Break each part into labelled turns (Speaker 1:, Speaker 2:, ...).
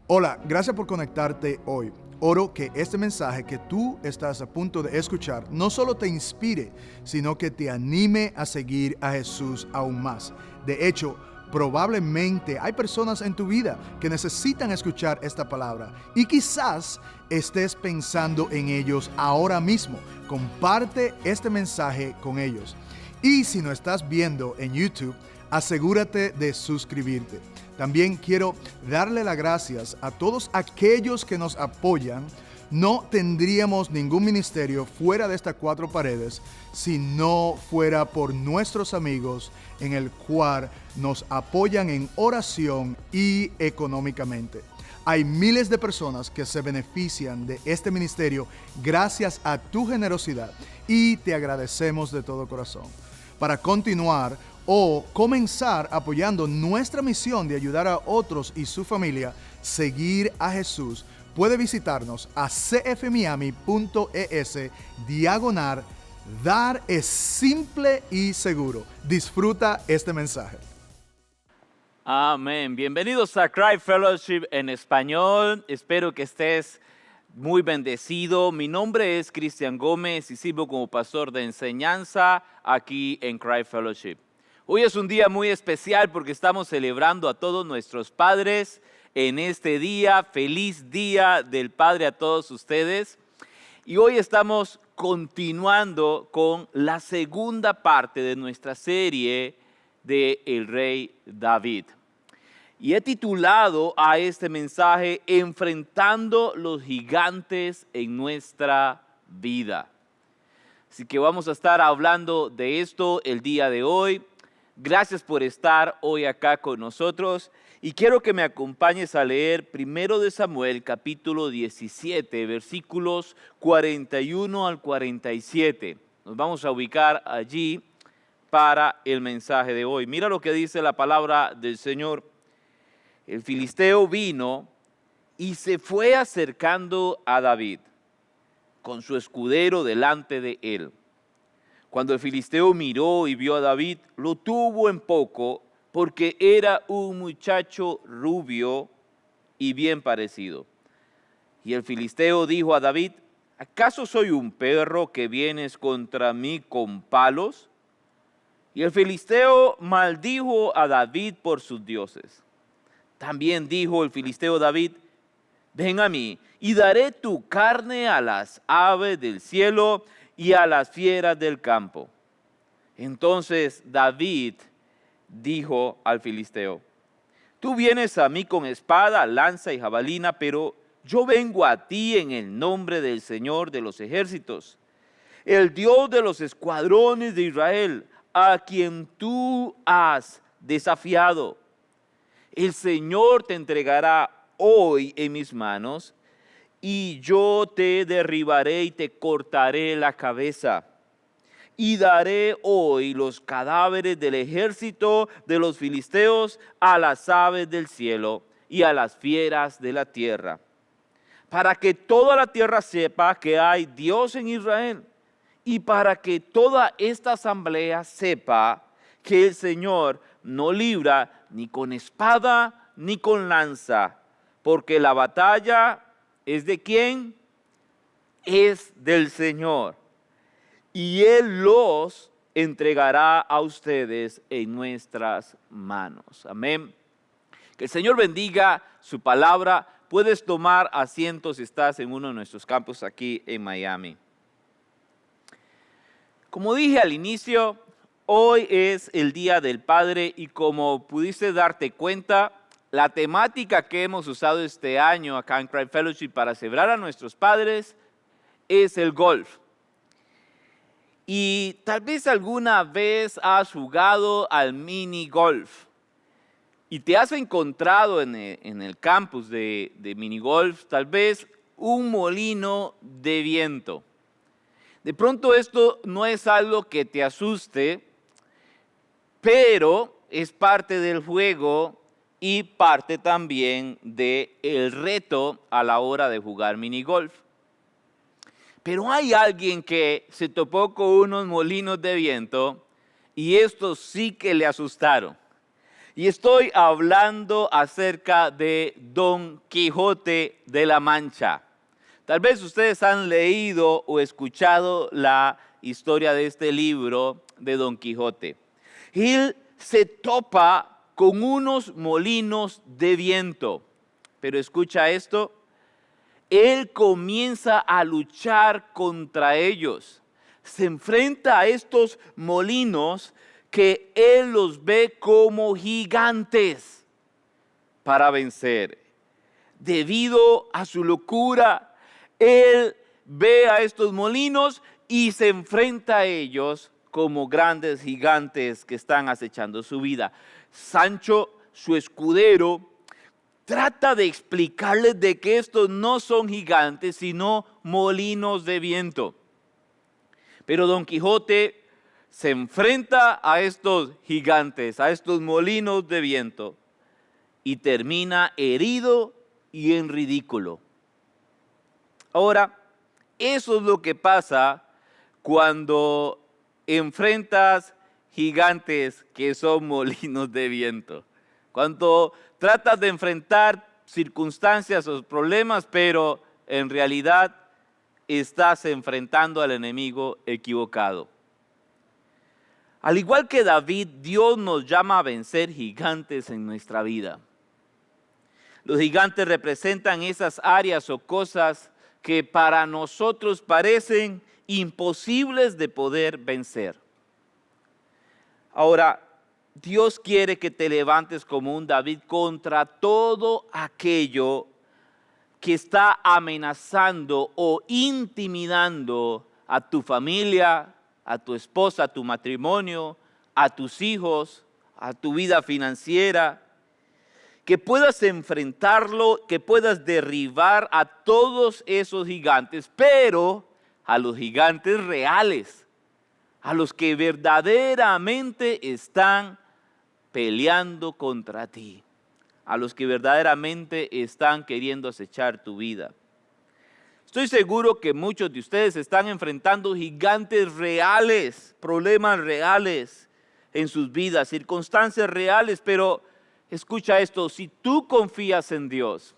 Speaker 1: Hola, gracias por conectarte hoy. Oro que este mensaje que tú estás a punto de escuchar no solo te inspire, sino que te anime a seguir a Jesús aún más. De hecho, probablemente hay personas en tu vida que necesitan escuchar esta palabra y quizás estés pensando en ellos ahora mismo. Comparte este mensaje con ellos. Y si no estás viendo en YouTube, asegúrate de suscribirte. También quiero darle las gracias a todos aquellos que nos apoyan. No tendríamos ningún ministerio fuera de estas cuatro paredes si no fuera por nuestros amigos en el cual nos apoyan en oración y económicamente. Hay miles de personas que se benefician de este ministerio gracias a tu generosidad y te agradecemos de todo corazón. Para continuar o comenzar apoyando nuestra misión de ayudar a otros y su familia seguir a Jesús, puede visitarnos a cfmiami.es/dar es simple y seguro. Disfruta este mensaje.
Speaker 2: Amén. Bienvenidos a Cry Fellowship en español. Espero que estés muy bendecido. Mi nombre es Cristian Gómez y sirvo como pastor de enseñanza aquí en Cry Fellowship. Hoy es un día muy especial porque estamos celebrando a todos nuestros padres en este día. Feliz Día del Padre a todos ustedes. Y hoy estamos continuando con la segunda parte de nuestra serie de El Rey David. Y he titulado a este mensaje Enfrentando los gigantes en nuestra vida. Así que vamos a estar hablando de esto el día de hoy. Gracias por estar hoy acá con nosotros y quiero que me acompañes a leer 1 de Samuel capítulo 17 versículos 41 al 47. Nos vamos a ubicar allí para el mensaje de hoy. Mira lo que dice la palabra del Señor. El filisteo vino y se fue acercando a David con su escudero delante de él. Cuando el filisteo miró y vio a David, lo tuvo en poco, porque era un muchacho rubio y bien parecido. Y el filisteo dijo a David: ¿acaso soy un perro que vienes contra mí con palos? Y el filisteo maldijo a David por sus dioses. También dijo el filisteo a David: ven a mí y daré tu carne a las aves del cielo y a las fieras del campo. Entonces David dijo al filisteo: tú vienes a mí con espada, lanza y jabalina, pero yo vengo a ti en el nombre del Señor de los ejércitos, el Dios de los escuadrones de Israel, a quien tú has desafiado. El Señor te entregará hoy en mis manos, y yo te derribaré y te cortaré la cabeza. Y daré hoy los cadáveres del ejército de los filisteos a las aves del cielo y a las fieras de la tierra, para que toda la tierra sepa que hay Dios en Israel, y para que toda esta asamblea sepa que el Señor no libra ni con espada ni con lanza, porque la batalla ¿es de quién? Es del Señor. Y Él los entregará a ustedes en nuestras manos. Amén. Que el Señor bendiga su palabra. Puedes tomar asiento si estás en uno de nuestros campus aquí en Miami. Como dije al inicio, hoy es el Día del Padre y como pudiste darte cuenta, la temática que hemos usado este año acá en Cry Fellowship para celebrar a nuestros padres es el golf. Y tal vez alguna vez has jugado al mini golf y te has encontrado en el campus de mini golf tal vez un molino de viento. De pronto esto no es algo que te asuste, pero es parte del juego y parte también del reto a la hora de jugar minigolf. Pero hay alguien que se topó con unos molinos de viento y estos sí que le asustaron. Y estoy hablando acerca de Don Quijote de la Mancha. Tal vez ustedes han leído o escuchado la historia de este libro de Don Quijote. Él se topa con unos molinos de viento. Pero escucha esto, él comienza a luchar contra ellos. Se enfrenta a estos molinos que él los ve como gigantes para vencer. Debido a su locura, él ve a estos molinos y se enfrenta a ellos como grandes gigantes que están acechando su vida. Sancho, su escudero, trata de explicarles de que estos no son gigantes, sino molinos de viento. Pero Don Quijote se enfrenta a estos gigantes, a estos molinos de viento, y termina herido y en ridículo. Ahora, eso es lo que pasa cuando enfrentas gigantes que son molinos de viento. Cuando tratas de enfrentar circunstancias o problemas, pero en realidad estás enfrentando al enemigo equivocado. Al igual que David, Dios nos llama a vencer gigantes en nuestra vida. Los gigantes representan esas áreas o cosas que para nosotros parecen imposibles de poder vencer. Ahora, Dios quiere que te levantes como un David contra todo aquello que está amenazando o intimidando a tu familia, a tu esposa, a tu matrimonio, a tus hijos, a tu vida financiera. Que puedas enfrentarlo, que puedas derribar a todos esos gigantes, pero a los gigantes reales, a los que verdaderamente están peleando contra ti, a los que verdaderamente están queriendo acechar tu vida. Estoy seguro que muchos de ustedes están enfrentando gigantes reales, problemas reales en sus vidas, circunstancias reales, pero escucha esto, si tú confías en Dios,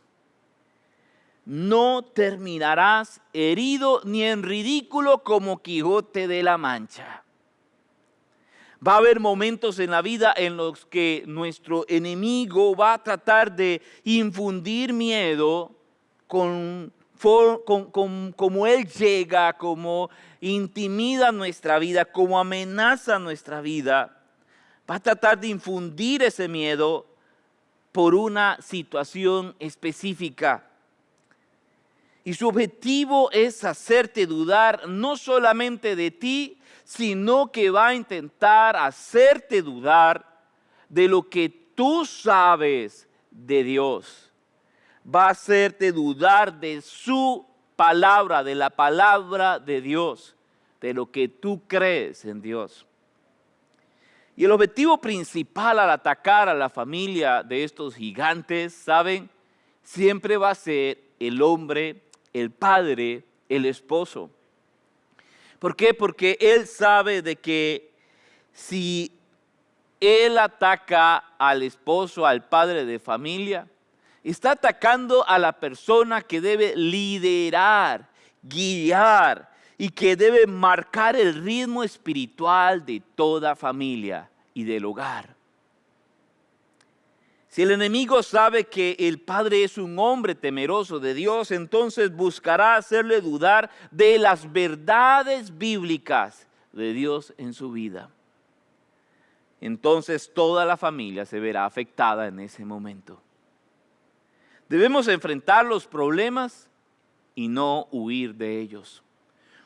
Speaker 2: no terminarás herido ni en ridículo como Quijote de la Mancha. Va a haber momentos en la vida en los que nuestro enemigo va a tratar de infundir miedo como él llega, como intimida nuestra vida, como amenaza nuestra vida. Va a tratar de infundir ese miedo por una situación específica. Y su objetivo es hacerte dudar no solamente de ti, sino que va a intentar hacerte dudar de lo que tú sabes de Dios. Va a hacerte dudar de su palabra, de la palabra de Dios, de lo que tú crees en Dios. Y el objetivo principal al atacar a la familia de estos gigantes, ¿saben? Siempre va a ser el hombre, el padre, el esposo. ¿Por qué? Porque él sabe de que si él ataca al esposo, al padre de familia, está atacando a la persona que debe liderar, guiar y que debe marcar el ritmo espiritual de toda familia y del hogar. Si el enemigo sabe que el padre es un hombre temeroso de Dios, entonces buscará hacerle dudar de las verdades bíblicas de Dios en su vida. Entonces toda la familia se verá afectada en ese momento. Debemos enfrentar los problemas y no huir de ellos.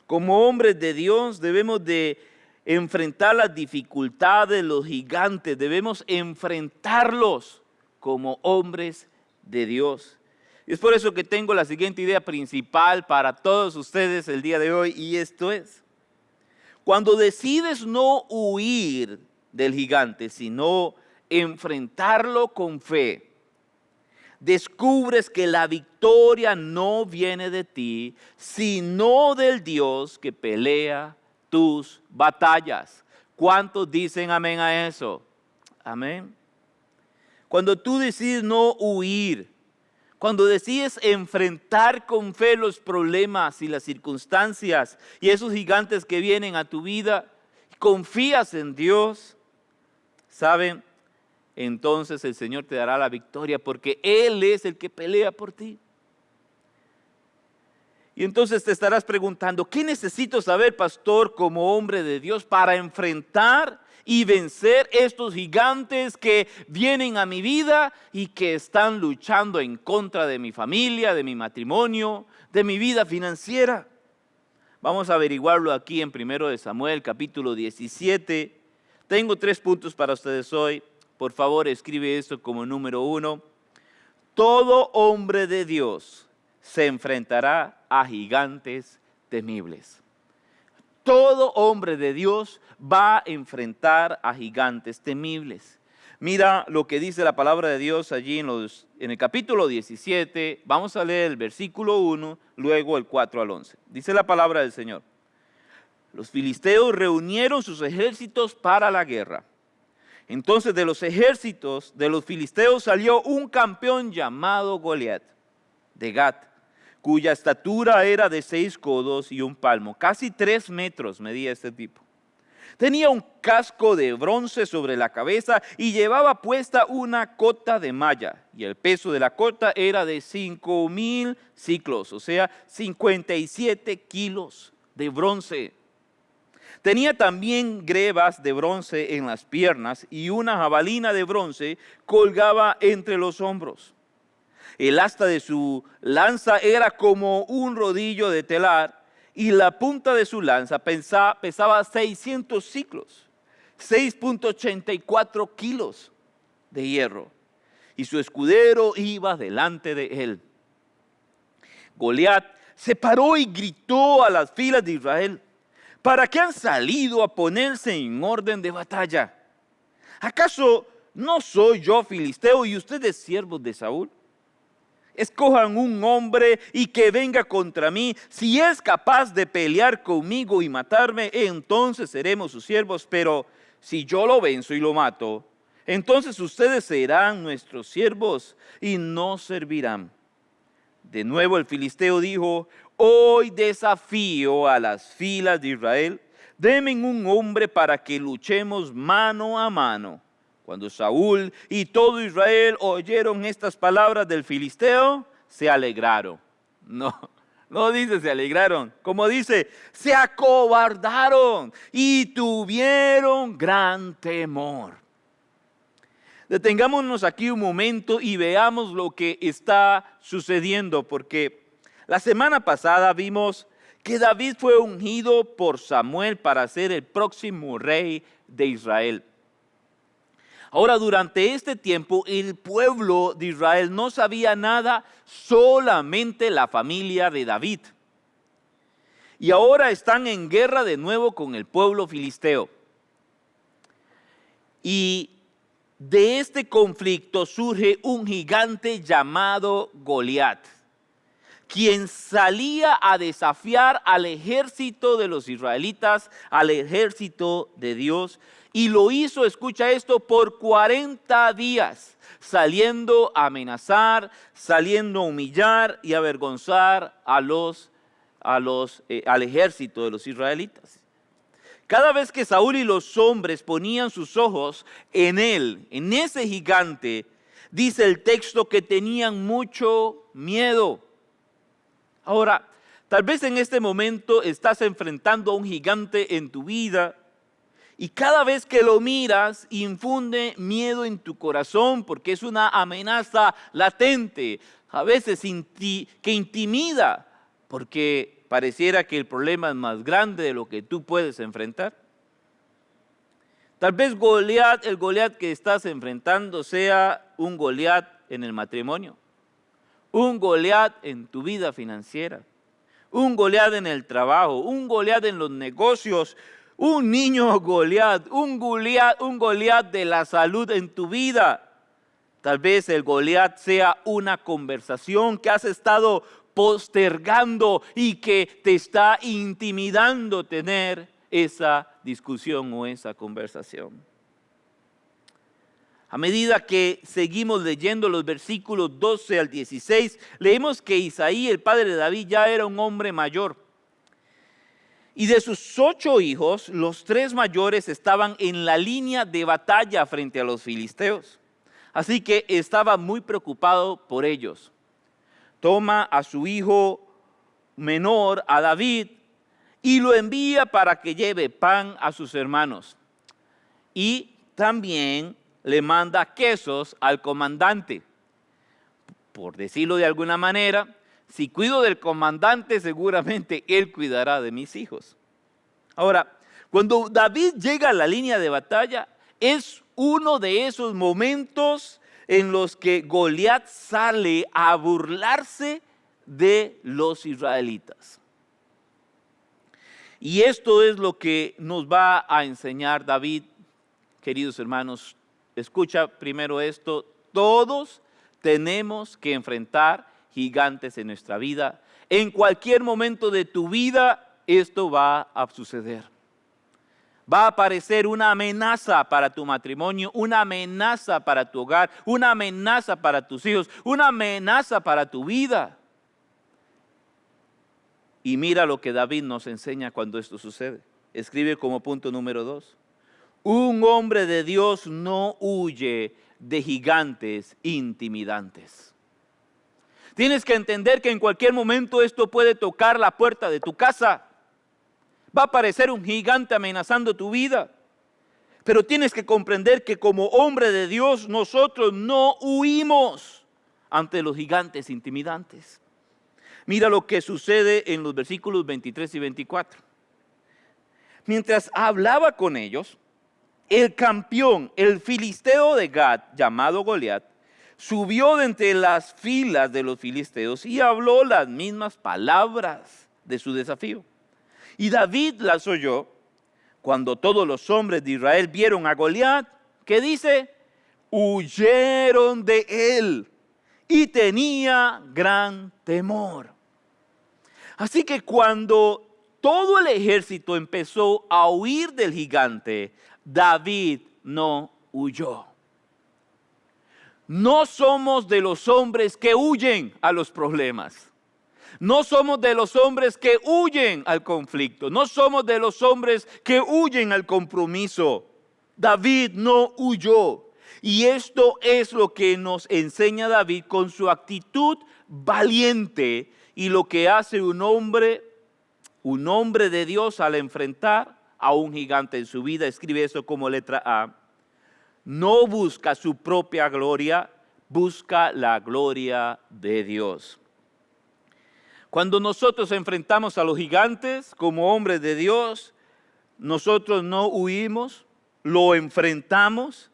Speaker 2: Como hombres de Dios debemos de enfrentar las dificultades, los gigantes, debemos enfrentarlos como hombres de Dios. Y es por eso que tengo la siguiente idea principal para todos ustedes el día de hoy, y esto es: cuando decides no huir del gigante, sino enfrentarlo con fe, descubres que la victoria no viene de ti, sino del Dios que pelea tus batallas. ¿Cuántos dicen amén a eso? Amén. cuando tú decides no huir, cuando decides enfrentar con fe los problemas y las circunstancias y esos gigantes que vienen a tu vida, confías en Dios, ¿saben? Entonces el Señor te dará la victoria porque Él es el que pelea por ti. Y entonces te estarás preguntando, ¿qué necesito saber, pastor, como hombre de Dios para enfrentar y vencer estos gigantes que vienen a mi vida y que están luchando en contra de mi familia, de mi matrimonio, de mi vida financiera? Vamos a averiguarlo aquí en 1 Samuel capítulo 17. Tengo 3 puntos para ustedes hoy. Por favor, escribe esto como número 1. Todo hombre de Dios se enfrentará a gigantes temibles. Todo hombre de Dios va a enfrentar a gigantes temibles. Mira lo que dice la palabra de Dios allí en el capítulo 17. Vamos a leer el versículo 1, luego el 4 al 11. Dice la palabra del Señor. Los filisteos reunieron sus ejércitos para la guerra. Entonces de los ejércitos de los filisteos salió un campeón llamado Goliat, de Gat, cuya estatura era de 6 codos y 1 palmo, casi 3 metros medía este tipo. Tenía un casco de bronce sobre la cabeza y llevaba puesta una cota de malla, y el peso de la cota era de 5,000 siclos, o sea, 57 kilos de bronce. Tenía también grebas de bronce en las piernas y una jabalina de bronce colgaba entre los hombros. El asta de su lanza era como un rodillo de telar y la punta de su lanza pesaba 600 ciclos, 6,84 kilos de hierro. Y su escudero iba delante de él. Goliat se paró y gritó a las filas de Israel: ¿para qué han salido a ponerse en orden de batalla? ¿Acaso no soy yo filisteo y ustedes siervos de Saúl? Escojan un hombre y que venga contra mí. Si es capaz de pelear conmigo y matarme, entonces seremos sus siervos. Pero si yo lo venzo y lo mato, entonces ustedes serán nuestros siervos y nos servirán. De nuevo el filisteo dijo: hoy desafío a las filas de Israel. Denme un hombre para que luchemos mano a mano. Cuando Saúl y todo Israel oyeron estas palabras del filisteo, se alegraron. No dice se alegraron, como dice, se acobardaron y tuvieron gran temor. Detengámonos aquí un momento y veamos lo que está sucediendo, porque la semana pasada vimos que David fue ungido por Samuel para ser el próximo rey de Israel. Ahora, durante este tiempo, el pueblo de Israel no sabía nada, solamente la familia de David. Y ahora están en guerra de nuevo con el pueblo filisteo. Y de este conflicto surge un gigante llamado Goliat, quien salía a desafiar al ejército de los israelitas, al ejército de Dios, y lo hizo, escucha esto, por 40 días, saliendo a amenazar, saliendo a humillar y avergonzar al ejército de los israelitas. Cada vez que Saúl y los hombres ponían sus ojos en él, en ese gigante, dice el texto que tenían mucho miedo. Ahora, tal vez en este momento estás enfrentando a un gigante en tu vida y cada vez que lo miras infunde miedo en tu corazón porque es una amenaza latente, a veces que intimida porque pareciera que el problema es más grande de lo que tú puedes enfrentar. Tal vez el Goliat que estás enfrentando sea un Goliat en el matrimonio, un Goliat en tu vida financiera, un Goliat en el trabajo, un Goliat en los negocios, un niño Goliat, un Goliat de la salud en tu vida. Tal vez el Goliat sea una conversación que has estado postergando y que te está intimidando tener esa discusión o esa conversación. A medida que seguimos leyendo los versículos 12 al 16, leemos que Isaí, el padre de David, ya era un hombre mayor. Y de sus 8 hijos, los 3 mayores estaban en la línea de batalla frente a los filisteos. Así que estaba muy preocupado por ellos. Toma a su hijo menor, a David, y lo envía para que lleve pan a sus hermanos. Y también le manda quesos al comandante. Por decirlo de alguna manera, si cuido del comandante, seguramente él cuidará de mis hijos. Ahora, cuando David llega a la línea de batalla, es uno de esos momentos en los que Goliat sale a burlarse de los israelitas. Y esto es lo que nos va a enseñar David, queridos hermanos. Escucha primero esto: todos tenemos que enfrentar gigantes en nuestra vida. En cualquier momento de tu vida esto va a suceder. Va a aparecer una amenaza para tu matrimonio, una amenaza para tu hogar, una amenaza para tus hijos, una amenaza para tu vida. Y mira lo que David nos enseña cuando esto sucede. Escribe como punto número 2. Un hombre de Dios no huye de gigantes intimidantes. Tienes que entender que en cualquier momento esto puede tocar la puerta de tu casa. Va a aparecer un gigante amenazando tu vida. Pero tienes que comprender que como hombre de Dios nosotros no huimos ante los gigantes intimidantes. Mira lo que sucede en los versículos 23 y 24. Mientras hablaba con ellos, el campeón, el filisteo de Gat, llamado Goliat, subió de entre las filas de los filisteos y habló las mismas palabras de su desafío. Y David las oyó cuando todos los hombres de Israel vieron a Goliat, que dice, huyeron de él y tenía gran temor. Así que cuando todo el ejército empezó a huir del gigante, David no huyó. No somos de los hombres que huyen a los problemas. No somos de los hombres que huyen al conflicto. No somos de los hombres que huyen al compromiso. David no huyó. Y esto es lo que nos enseña David con su actitud valiente y lo que hace un hombre de Dios al enfrentar a un gigante en su vida. Escribe eso como letra A. No busca su propia gloria, busca la gloria de Dios. Cuando nosotros enfrentamos a los gigantes como hombres de Dios, nosotros no huimos, lo enfrentamos.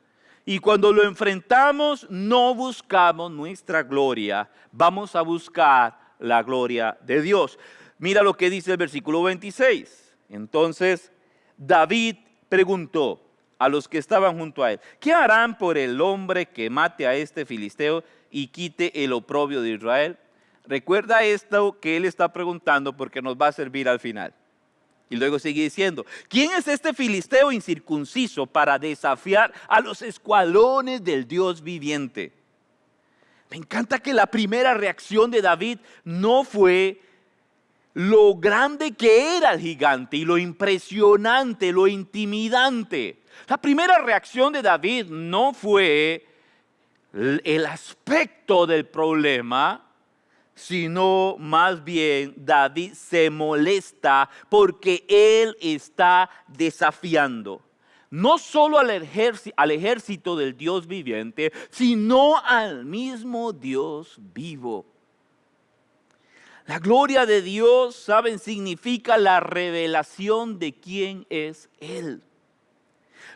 Speaker 2: Y cuando lo enfrentamos, no buscamos nuestra gloria, vamos a buscar la gloria de Dios. Mira lo que dice el versículo 26. Entonces David preguntó a los que estaban junto a él, ¿qué harán por el hombre que mate a este filisteo y quite el oprobio de Israel? Recuerda esto que él está preguntando porque nos va a servir al final. Y luego sigue diciendo, ¿quién es este filisteo incircunciso para desafiar a los escuadrones del Dios viviente? Me encanta que la primera reacción de David no fue lo grande que era el gigante y lo impresionante, lo intimidante. La primera reacción de David no fue el aspecto del problema, sino más bien David se molesta porque él está desafiando no solo al ejército del Dios viviente, sino al mismo Dios vivo. La gloria de Dios, ¿saben? Significa la revelación de quién es Él.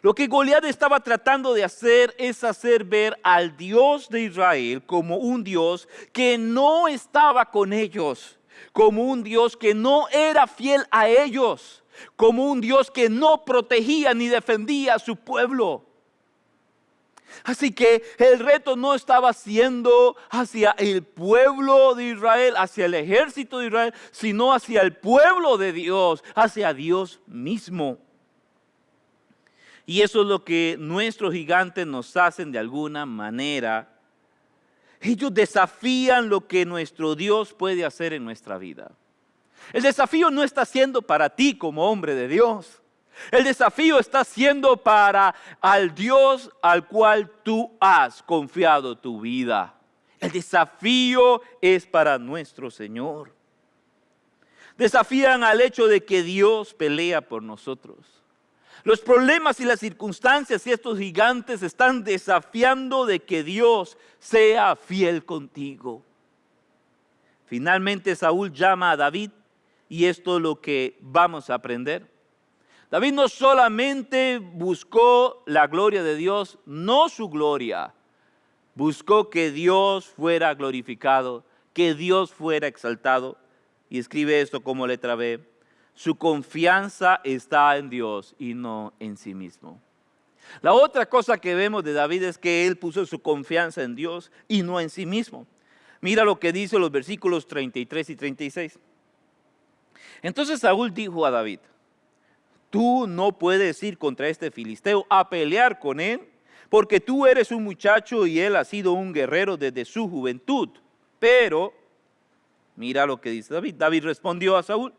Speaker 2: Lo que Goliat estaba tratando de hacer es hacer ver al Dios de Israel como un Dios que no estaba con ellos, como un Dios que no era fiel a ellos, como un Dios que no protegía ni defendía a su pueblo. Así que el reto no estaba siendo hacia el pueblo de Israel, hacia el ejército de Israel, sino hacia el pueblo de Dios, hacia Dios mismo. Y eso es lo que nuestros gigantes nos hacen de alguna manera. Ellos desafían lo que nuestro Dios puede hacer en nuestra vida. El desafío no está siendo para ti como hombre de Dios. El desafío está siendo para al Dios al cual tú has confiado tu vida. El desafío es para nuestro Señor. Desafían al hecho de que Dios pelea por nosotros. Los problemas y las circunstancias y estos gigantes están desafiando de que Dios sea fiel contigo. Finalmente Saúl llama a David y esto es lo que vamos a aprender. David no solamente buscó la gloria de Dios, no su gloria. Buscó que Dios fuera glorificado, que Dios fuera exaltado. Y escribe esto como letra B. Su confianza está en Dios y no en sí mismo. La otra cosa que vemos de David es que él puso su confianza en Dios y no en sí mismo. Mira lo que dice los versículos 33 y 36. Entonces Saúl dijo a David, tú no puedes ir contra este filisteo a pelear con él, porque tú eres un muchacho y él ha sido un guerrero desde su juventud. Pero, mira lo que dice David. David respondió a Saúl,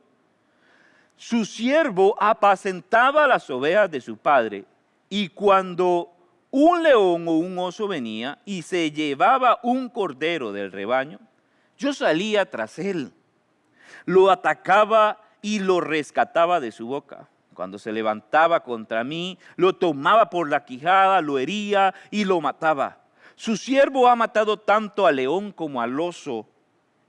Speaker 2: su siervo apacentaba las ovejas de su padre, y cuando un león o un oso venía y se llevaba un cordero del rebaño, yo salía tras él, lo atacaba y lo rescataba de su boca. Cuando se levantaba contra mí, lo tomaba por la quijada, lo hería y lo mataba. Su siervo ha matado tanto al león como al oso,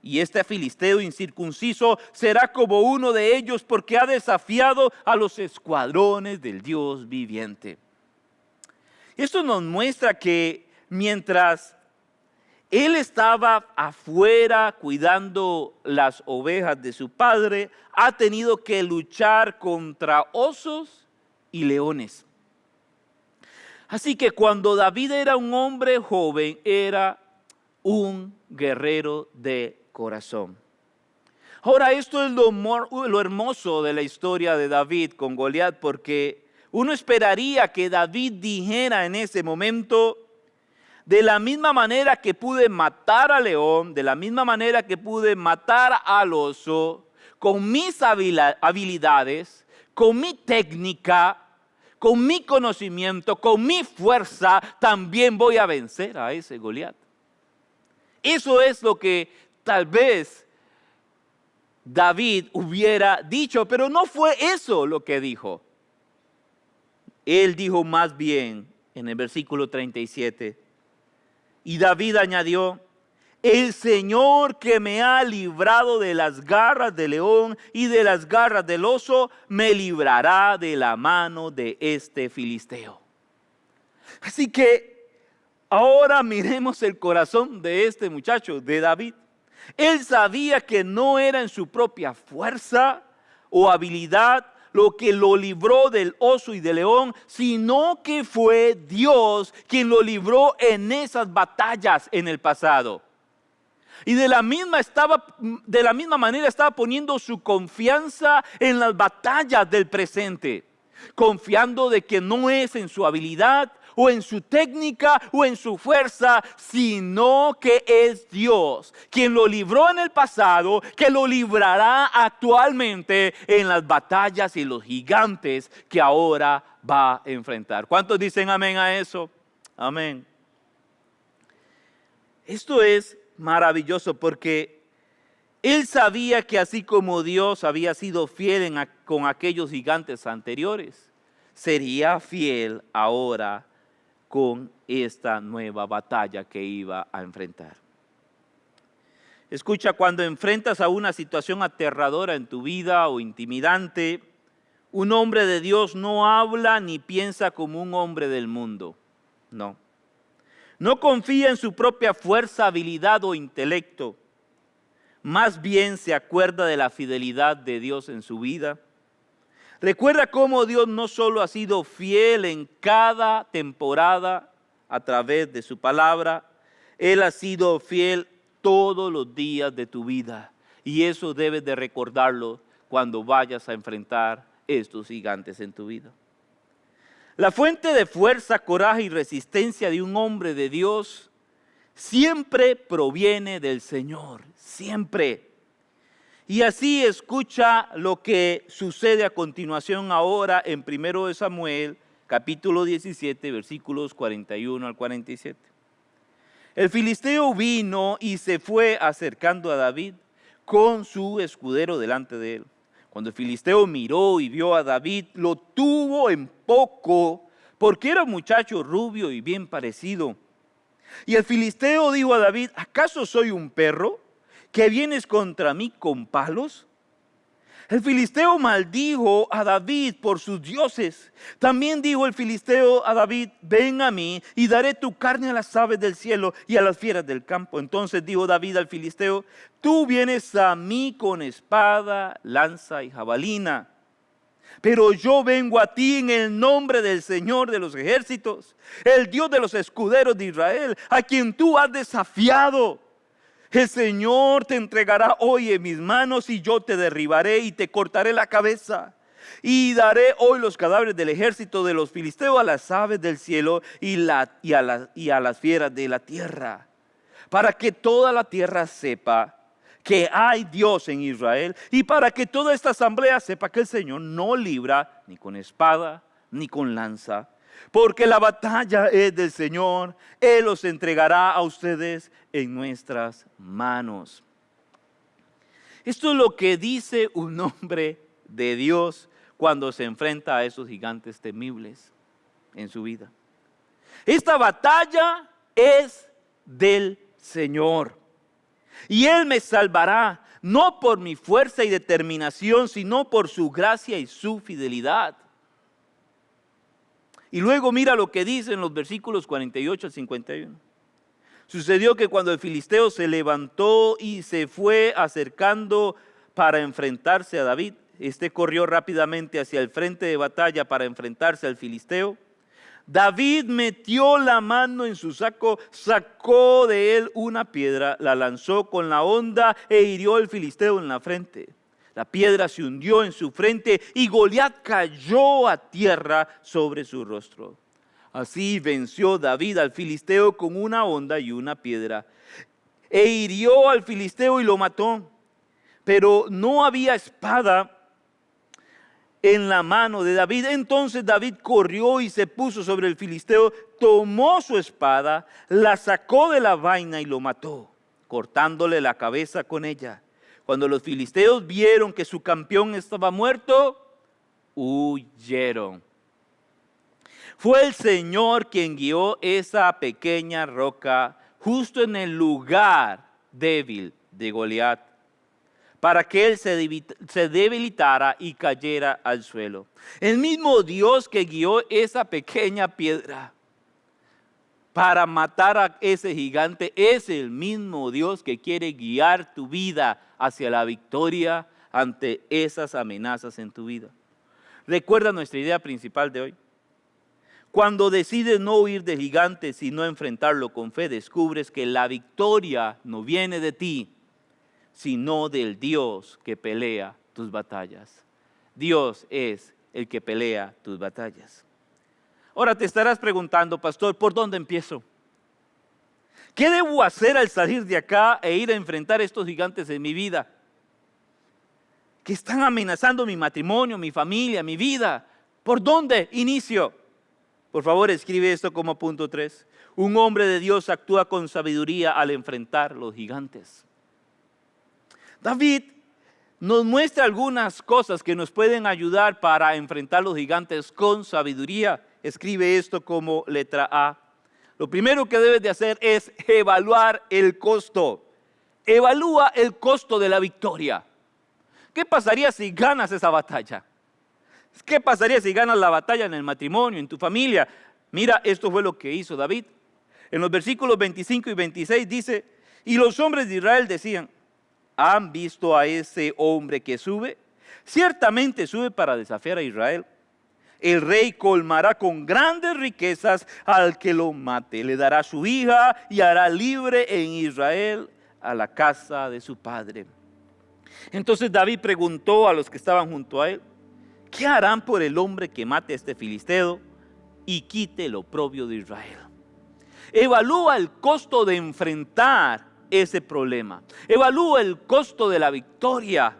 Speaker 2: y este filisteo incircunciso será como uno de ellos porque ha desafiado a los escuadrones del Dios viviente. Esto nos muestra que mientras él estaba afuera cuidando las ovejas de su padre, ha tenido que luchar contra osos y leones. Así que cuando David era un hombre joven, era un guerrero de corazón. Ahora, esto es lo hermoso de la historia de David con Goliat, porque uno esperaría que David dijera en ese momento, de la misma manera que pude matar al león, de la misma manera que pude matar al oso, con mis habilidades, con mi técnica, con mi conocimiento, con mi fuerza, también voy a vencer a ese Goliat. Eso es lo que tal vez David hubiera dicho, pero no fue eso lo que dijo. Él dijo más bien en el versículo 37, y David añadió, el Señor que me ha librado de las garras del león y de las garras del oso, me librará de la mano de este filisteo. Así que ahora miremos el corazón de este muchacho, de David. Él sabía que no era en su propia fuerza o habilidad lo que lo libró del oso y del león, sino que fue Dios quien lo libró en esas batallas en el pasado. Y de la misma manera estaba poniendo su confianza en las batallas del presente, confiando de que no es en su habilidad o en su técnica o en su fuerza, sino que es Dios quien lo libró en el pasado, que lo librará actualmente en las batallas y los gigantes que ahora va a enfrentar. ¿Cuántos dicen amén a eso? Amén. Esto es maravilloso porque él sabía que así como Dios había sido fiel con aquellos gigantes anteriores, sería fiel ahora con esta nueva batalla que iba a enfrentar. Escucha, cuando enfrentas a una situación aterradora en tu vida o intimidante, un hombre de Dios no habla ni piensa como un hombre del mundo. No. No confía en su propia fuerza, habilidad o intelecto. Más bien se acuerda de la fidelidad de Dios en su vida. Recuerda cómo Dios no solo ha sido fiel en cada temporada a través de su palabra, Él ha sido fiel todos los días de tu vida. Y eso debes de recordarlo cuando vayas a enfrentar estos gigantes en tu vida. La fuente de fuerza, coraje y resistencia de un hombre de Dios siempre proviene del Señor, siempre. Y así escucha lo que sucede a continuación ahora en 1 de Samuel, capítulo 17, versículos 41 al 47. El filisteo vino y se fue acercando a David con su escudero delante de él. Cuando el filisteo miró y vio a David, lo tuvo en poco, porque era un muchacho rubio y bien parecido. Y el filisteo dijo a David: ¿acaso soy un perro que vienes contra mí con palos? El filisteo maldijo a David por sus dioses. También dijo el filisteo a David: ven a mí y daré tu carne a las aves del cielo y a las fieras del campo. Entonces dijo David al filisteo: tú vienes a mí con espada, lanza y jabalina, pero yo vengo a ti en el nombre del Señor de los ejércitos, el Dios de los escuderos de Israel, a quien tú has desafiado. El Señor te entregará hoy en mis manos y yo te derribaré y te cortaré la cabeza. Y daré hoy los cadáveres del ejército de los filisteos a las aves del cielo y a las fieras de la tierra, para que toda la tierra sepa que hay Dios en Israel, y para que toda esta asamblea sepa que el Señor no libra ni con espada ni con lanza, porque la batalla es del Señor. Él los entregará a ustedes en nuestras manos. Esto es lo que dice un hombre de Dios cuando se enfrenta a esos gigantes temibles en su vida. Esta batalla es del Señor, y Él me salvará, no por mi fuerza y determinación, sino por su gracia y su fidelidad. Y luego mira lo que dice en los versículos 48 al 51. Sucedió que cuando el filisteo se levantó y se fue acercando para enfrentarse a David, este corrió rápidamente hacia el frente de batalla para enfrentarse al filisteo. David metió la mano en su saco, sacó de él una piedra, la lanzó con la honda e hirió al filisteo en la frente. La piedra se hundió en su frente y Goliat cayó a tierra sobre su rostro. Así venció David al filisteo con una honda y una piedra, e hirió al filisteo y lo mató. Pero no había espada en la mano de David. Entonces David corrió y se puso sobre el filisteo, tomó su espada, la sacó de la vaina y lo mató, cortándole la cabeza con ella. Cuando los filisteos vieron que su campeón estaba muerto, huyeron. Fue el Señor quien guió esa pequeña roca justo en el lugar débil de Goliat, para que él se debilitara y cayera al suelo. El mismo Dios que guió esa pequeña piedra para matar a ese gigante es el mismo Dios que quiere guiar tu vida hacia la victoria ante esas amenazas en tu vida. Recuerda nuestra idea principal de hoy. Cuando decides no huir de gigantes, sino enfrentarlo con fe, descubres que la victoria no viene de ti, sino del Dios que pelea tus batallas. Dios es el que pelea tus batallas. Ahora te estarás preguntando: pastor, ¿por dónde empiezo? ¿Qué debo hacer al salir de acá e ir a enfrentar estos gigantes en mi vida, que están amenazando mi matrimonio, mi familia, mi vida? ¿Por dónde inicio? Por favor, escribe esto como punto 3. Un hombre de Dios actúa con sabiduría al enfrentar los gigantes. David nos muestra algunas cosas que nos pueden ayudar para enfrentar los gigantes con sabiduría. Escribe esto como letra A. Lo primero que debes de hacer es evaluar el costo. Evalúa el costo de la victoria. ¿Qué pasaría si ganas esa batalla? ¿Qué pasaría si ganas la batalla en el matrimonio, en tu familia? Mira, esto fue lo que hizo David. En los versículos 25 y 26 dice: y los hombres de Israel decían: ¿han visto a ese hombre que sube? Ciertamente sube para desafiar a Israel. El rey colmará con grandes riquezas al que lo mate. Le dará su hija y hará libre en Israel a la casa de su padre. Entonces David preguntó a los que estaban junto a él: ¿qué harán por el hombre que mate a este filisteo? y quite el oprobio de Israel. Evalúa el costo de enfrentar ese problema. Evalúa el costo de la victoria.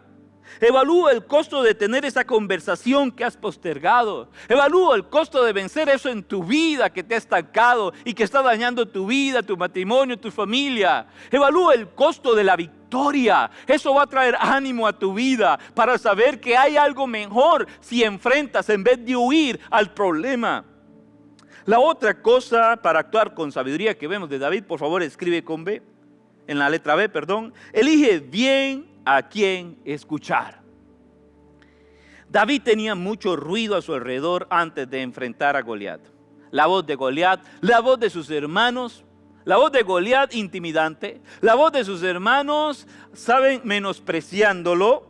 Speaker 2: Evalúa el costo de tener esa conversación que has postergado. Evalúa el costo de vencer eso en tu vida que te ha estancado y que está dañando tu vida, tu matrimonio, tu familia. Evalúa el costo de la victoria. Eso va a traer ánimo a tu vida para saber que hay algo mejor si enfrentas en vez de huir al problema. La otra cosa para actuar con sabiduría que vemos de David, por favor escribe con B, en la letra B, perdón. Elige bien a quién escuchar. David tenía mucho ruido a su alrededor antes de enfrentar a Goliat. La voz de Goliat, la voz de sus hermanos, la voz de Goliat intimidante, la voz de sus hermanos, saben, menospreciándolo,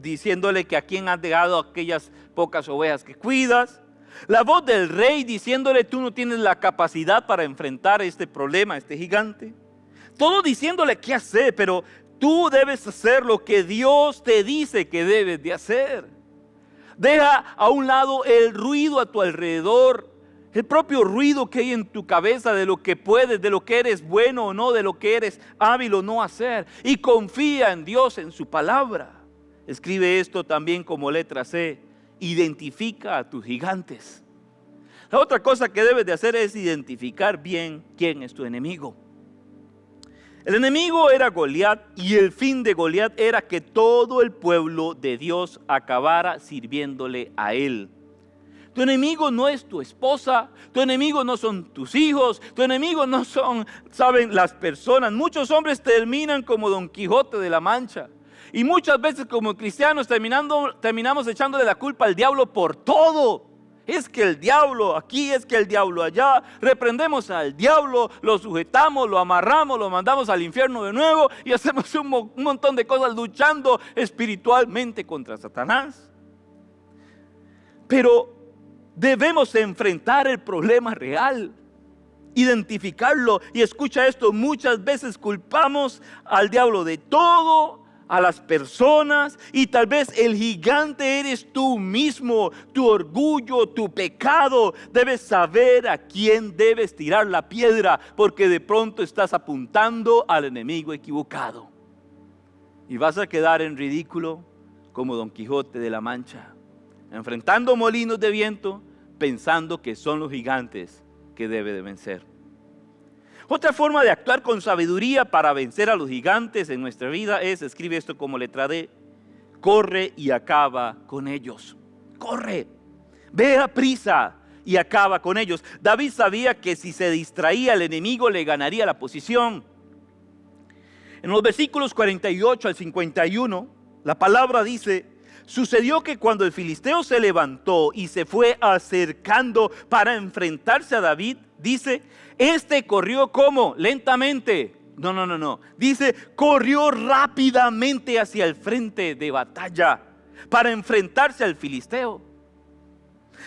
Speaker 2: diciéndole que a quién has dejado aquellas pocas ovejas que cuidas. La voz del rey diciéndole tú no tienes la capacidad para enfrentar este problema, este gigante. Todo diciéndole qué hacer, pero tú debes hacer lo que Dios te dice que debes de hacer. Deja a un lado el ruido a tu alrededor, el propio ruido que hay en tu cabeza de lo que puedes, de lo que eres bueno o no, de lo que eres hábil o no hacer. Y confía en Dios, en su palabra. Escribe esto también como letra C. Identifica a tus gigantes. La otra cosa que debes de hacer es identificar bien quién es tu enemigo. El enemigo era Goliat y el fin de Goliat era que todo el pueblo de Dios acabara sirviéndole a él. Tu enemigo no es tu esposa, tu enemigo no son tus hijos, tu enemigo no son, saben, las personas. Muchos hombres terminan como Don Quijote de la Mancha. Y muchas veces como cristianos terminamos echándole la culpa al diablo por todo. Es que el diablo aquí, es que el diablo allá. Reprendemos al diablo, lo sujetamos, lo amarramos, lo mandamos al infierno de nuevo y hacemos un montón de cosas luchando espiritualmente contra Satanás. Pero debemos enfrentar el problema real, identificarlo. Y escucha esto, muchas veces culpamos al diablo de todo, a las personas, y tal vez el gigante eres tú mismo, tu orgullo, tu pecado. Debes saber a quién debes tirar la piedra, porque de pronto estás apuntando al enemigo equivocado y vas a quedar en ridículo como Don Quijote de la Mancha, enfrentando molinos de viento, pensando que son los gigantes que debe de vencer. Otra forma de actuar con sabiduría para vencer a los gigantes en nuestra vida es, escribe esto como letra D, corre y acaba con ellos. Corre, ve a prisa y acaba con ellos. David sabía que si se distraía el enemigo le ganaría la posición. En los versículos 48 al 51, la palabra dice: sucedió que cuando el filisteo se levantó y se fue acercando para enfrentarse a David, dice, este corrió como lentamente. No. Dice, corrió rápidamente hacia el frente de batalla para enfrentarse al filisteo.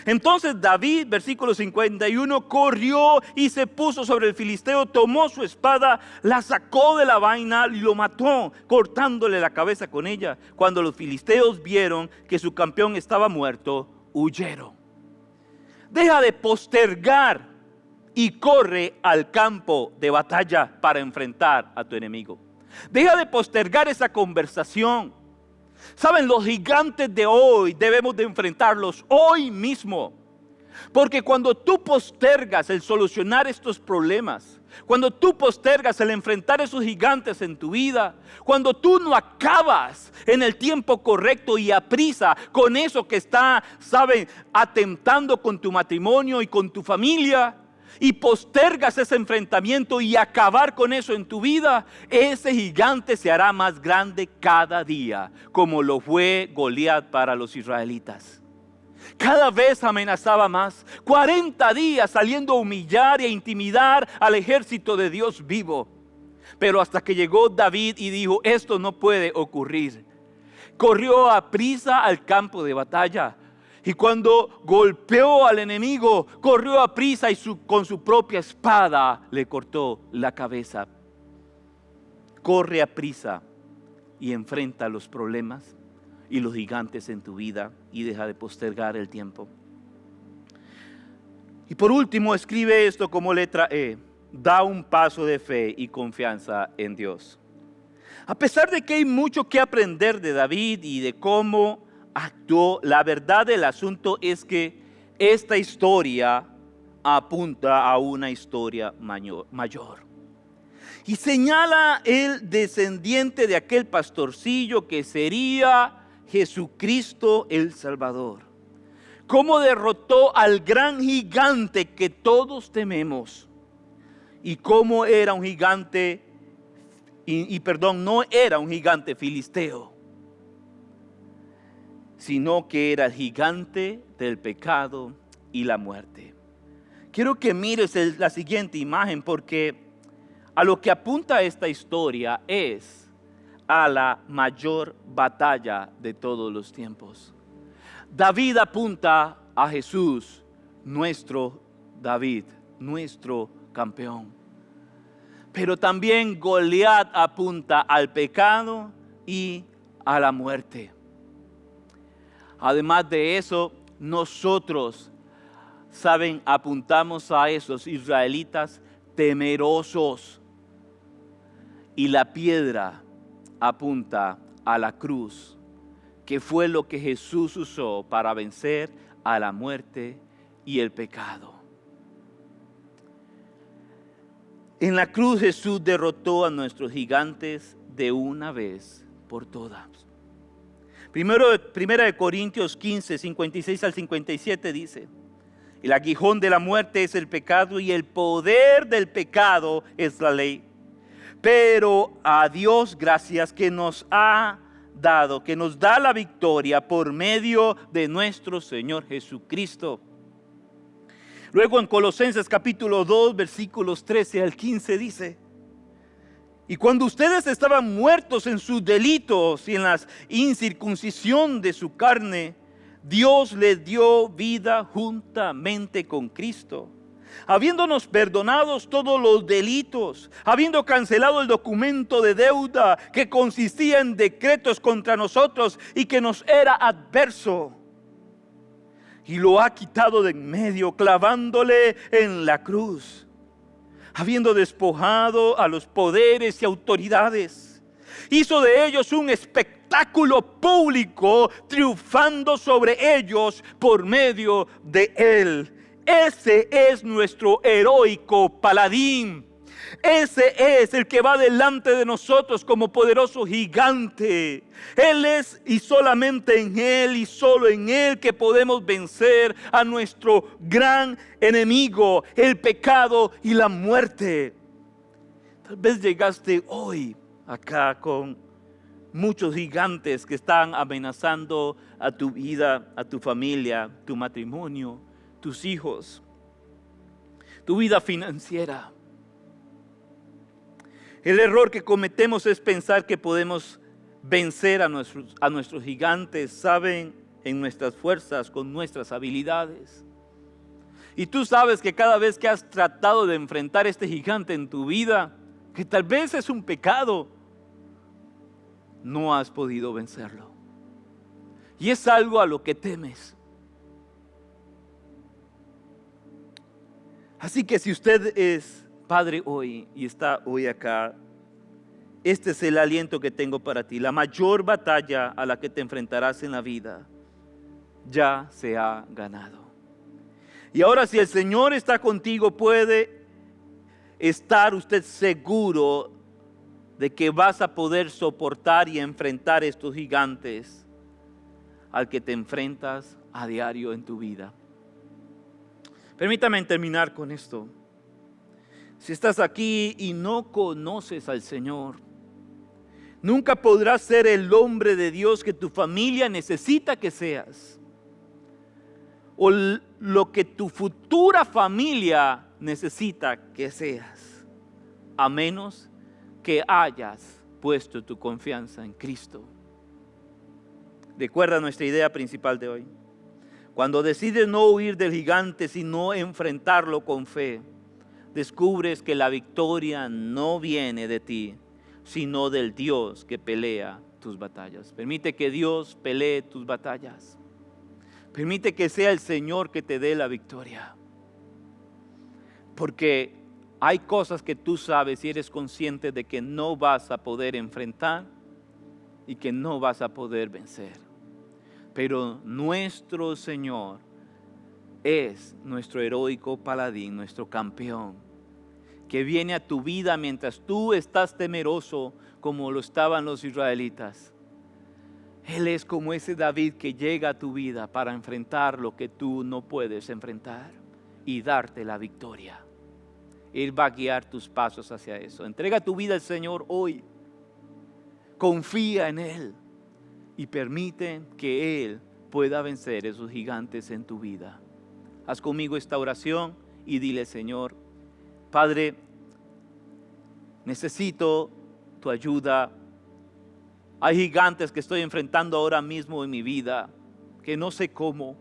Speaker 2: Entonces David, versículo 51, corrió y se puso sobre el filisteo, tomó su espada, la sacó de la vaina y lo mató, cortándole la cabeza con ella. Cuando los filisteos vieron que su campeón estaba muerto, huyeron. Deja de postergar y corre al campo de batalla para enfrentar a tu enemigo. Deja de postergar esa conversación. Saben, los gigantes de hoy debemos de enfrentarlos hoy mismo. Porque cuando tú postergas el solucionar estos problemas, cuando tú postergas el enfrentar esos gigantes en tu vida, cuando tú no acabas en el tiempo correcto y a prisa con eso que está, saben, atentando con tu matrimonio y con tu familia, y postergas ese enfrentamiento y acabar con eso en tu vida, ese gigante se hará más grande cada día, como lo fue Goliat para los israelitas. Cada vez amenazaba más, 40 días saliendo a humillar e intimidar al ejército de Dios vivo. Pero hasta que llegó David y dijo, esto no puede ocurrir. Corrió a prisa al campo de batalla. Y cuando golpeó al enemigo, corrió a prisa y con su propia espada le cortó la cabeza. Corre a prisa y enfrenta los problemas y los gigantes en tu vida y deja de postergar el tiempo. Y por último, escribe esto como letra E. Da un paso de fe y confianza en Dios. A pesar de que hay mucho que aprender de David y de cómo actuó, la verdad del asunto es que esta historia apunta a una historia mayor. Y señala el descendiente de aquel pastorcillo que sería Jesucristo el Salvador. Cómo derrotó al gran gigante que todos tememos. Y cómo era un gigante, no era un gigante filisteo, sino que era el gigante del pecado y la muerte. Quiero que mires la siguiente imagen, porque a lo que apunta esta historia es a la mayor batalla de todos los tiempos. David apunta a Jesús, nuestro David, nuestro campeón. Pero también Goliat apunta al pecado y a la muerte. Además de eso, nosotros, apuntamos a esos israelitas temerosos. Y la piedra apunta a la cruz, que fue lo que Jesús usó para vencer a la muerte y el pecado. En la cruz Jesús derrotó a nuestros gigantes de una vez por todas. Primera de Corintios 15, 56 al 57 dice: el aguijón de la muerte es el pecado y el poder del pecado es la ley. Pero a Dios gracias que nos da la victoria por medio de nuestro Señor Jesucristo. Luego en Colosenses capítulo 2, versículos 13 al 15 dice: y cuando ustedes estaban muertos en sus delitos y en la incircuncisión de su carne, Dios les dio vida juntamente con Cristo, habiéndonos perdonados todos los delitos, habiendo cancelado el documento de deuda que consistía en decretos contra nosotros y que nos era adverso. Y lo ha quitado de en medio, clavándole en la cruz, habiendo despojado a los poderes y autoridades. Hizo de ellos un espectáculo público, triunfando sobre ellos por medio de él. Ese es nuestro heroico paladín. Ese es el que va delante de nosotros como poderoso gigante. Él es, y solamente en Él y solo en Él, que podemos vencer a nuestro gran enemigo, el pecado y la muerte. Tal vez llegaste hoy acá con muchos gigantes que están amenazando a tu vida, a tu familia, tu matrimonio, tus hijos, tu vida financiera. El error que cometemos es pensar que podemos vencer a nuestros gigantes, saben, en nuestras fuerzas, con nuestras habilidades. Y tú sabes que cada vez que has tratado de enfrentar este gigante en tu vida, que tal vez es un pecado, no has podido vencerlo. Y es algo a lo que temes. Así que si usted es padre hoy y está hoy acá, este es el aliento que tengo para ti. La mayor batalla a la que te enfrentarás en la vida ya se ha ganado. Y ahora, si el Señor está contigo, puede estar usted seguro de que vas a poder soportar y enfrentar estos gigantes al que te enfrentas a diario en tu vida. Permítame terminar con esto. Si estás aquí y no conoces al Señor, nunca podrás ser el hombre de Dios que tu familia necesita que seas, o lo que tu futura familia necesita que seas, a menos que hayas puesto tu confianza en Cristo. Recuerda nuestra idea principal de hoy. Cuando decides no huir del gigante, sino enfrentarlo con fe, descubres que la victoria no viene de ti, sino del Dios que pelea tus batallas. Permite que Dios pelee tus batallas. Permite que sea el Señor que te dé la victoria. Porque hay cosas que tú sabes y eres consciente de que no vas a poder enfrentar y que no vas a poder vencer. Pero nuestro Señor es nuestro heroico paladín, nuestro campeón, que viene a tu vida mientras tú estás temeroso como lo estaban los israelitas. Él es como ese David que llega a tu vida para enfrentar lo que tú no puedes enfrentar y darte la victoria. Él va a guiar tus pasos hacia eso. Entrega tu vida al Señor hoy. Confía en Él y permite que Él pueda vencer esos gigantes en tu vida. Haz conmigo esta oración y dile: Señor, Padre, necesito tu ayuda. Hay gigantes que estoy enfrentando ahora mismo en mi vida, que no sé cómo,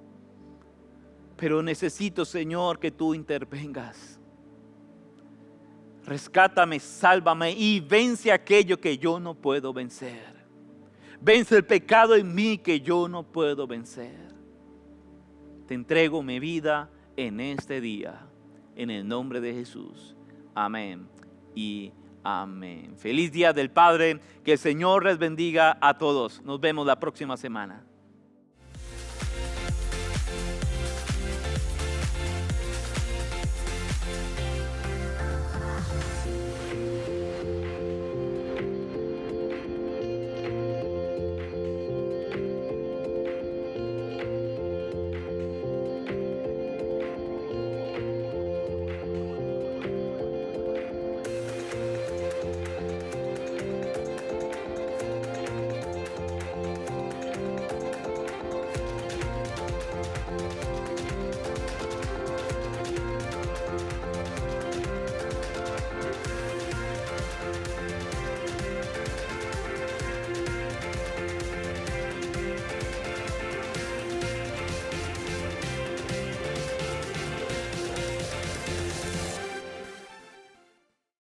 Speaker 2: pero necesito, Señor, que tú intervengas. Rescátame, sálvame y vence aquello que yo no puedo vencer. Vence el pecado en mí que yo no puedo vencer. Te entrego mi vida en este día, en el nombre de Jesús. Amén y amén. Feliz Día del Padre. Que el Señor les bendiga a todos. Nos vemos la próxima semana.